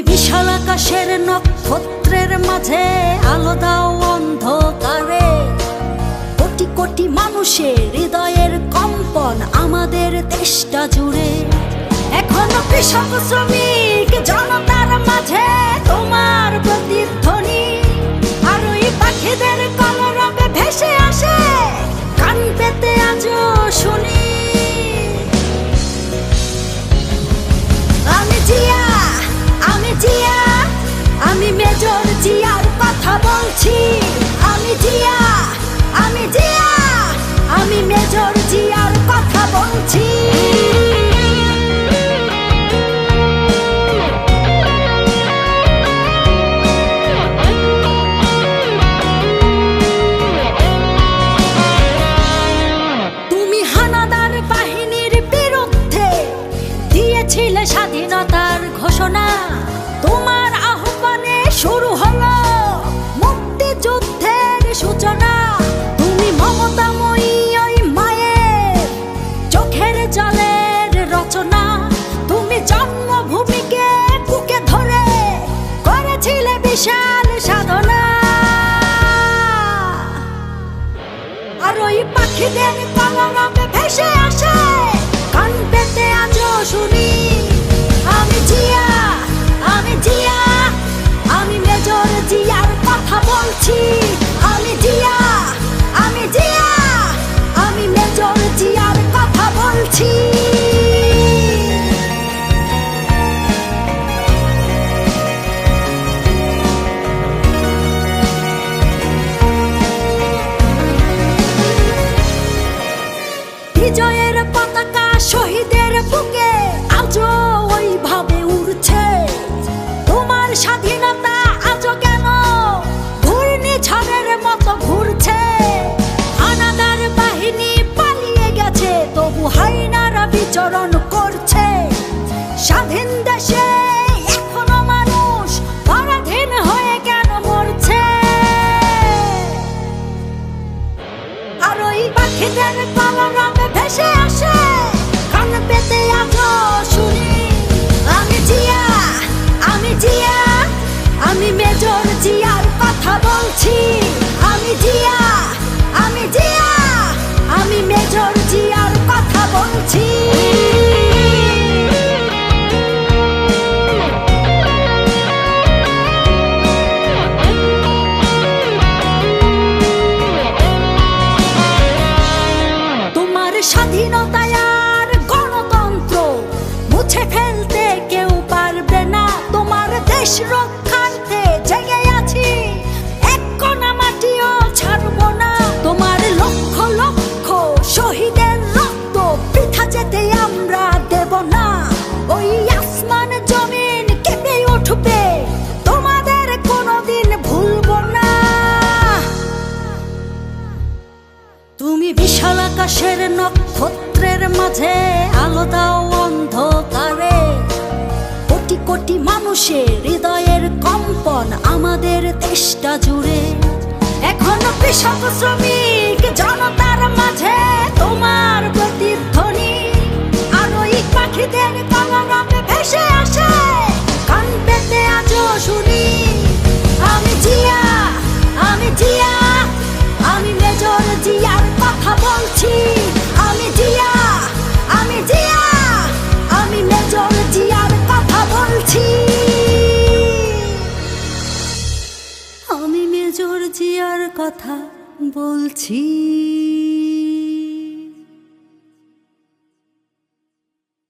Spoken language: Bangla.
বিশাল আকাশের নক্ষত্রের মাঝে আলো দাও অন্ধকারে। কোটি কোটি মানুষের হৃদয়ের কম্পন আমাদের দেশটা জুড়ে। এখনো কৃষক শ্রমিক জনতার মাঝে তোমার প্রতিধ্বনি। আর ওই পাখিদের কলরবে ভেসে আসে কান পেতে আজও শুনি। আমি জিয়া, আমি জিয়া, আমি মেজর জিয়ার কথা বলছি। আমি জিয়া, আমি জিয়া, আমি মেজর জিয়ার কথা বলছি। তুমি হানাদার বাহিনীর বিরুদ্ধে দিয়েছিলে স্বাধীনতার ঘোষণা। তোমার আহ্বানে শুরু হলো মুক্তিযুদ্ধের সূচনা। তুমি মমতাময়ী ওই মায়ের চোখের জলের রচনা। তুমি জন্মভূমিকে বুকে ধরে করেছিলে বিশাল সাধনা। আর ওই পাখিদের কলরবে ভেসে আসে কান পেতে আজও শুনি। আমি জিয়া, আমি জিয়া, আমি মেজর জিয়ার কথা বলছি। আমি জিয়া, আমি জিয়া, আমি মেজর জিয়ার কথা বলছি। বিজয়ের পতাকা শহীদের বুকে আজও ওইভাবে উড়ছে। তোমার স্বাধীনতা আজও কেন ঘূর্ণিঝড়ের মতো ঘুরছে। হানাদার বাহিনী পালিয়ে গেছে, তবু হাইনারা বিচরণ করছে। স্বাধীন দেশে এখনো মানুষ পরাধীন হয়ে কেন মরছে। আর ওই পাখিদের কলরবে ভেসে আসে কান পেতে আজও শুনি। আমি জিয়া, আমি জিয়া, আমি মেজর জিয়ার কথা বলছি। আমি জিয়া, আমি জিয়া, আমি মেজর জিয়ার কথা বলছি। তোমার স্বাধীনতায় আর গণতন্ত্র মুছে ফেলতে কেউ পারবে না। তোমার দেশ রক্ষার্থে জেগে আছি, এক কণা মাটিও ছাড়বো না। তোমার লক্ষ লক্ষ শহীদের রক্ত বৃথা যেতে আমরা দেব না। ওই আসমান জমিন কেঁপে উঠবে, তোমাদের কোনোদিন ভুলবো না। তুমি বিশাল আকাশের নক্ষত্রের মাঝে আলো দাও অন্ধকারে। কোটি কোটি মানুষের হৃদয়ের কম্পন আমাদের দেশটা জুড়ে। এখনো কৃষক শ্রমিক জনতার মাঝে তোমার প্রতিধ্বনি। আর ওই পাখিদের কলরবে ভেসে আসে কান পেতে আজও শুনি। আমি জিয়া, আমি জিয়া, আমি মেজর জিয়ার কথা বলছি। আমি জিয়া, আমি জিয়া, আমি মেজর জিয়ার কথা বলছি। আমি মেজর জিয়ার কথা বলছি।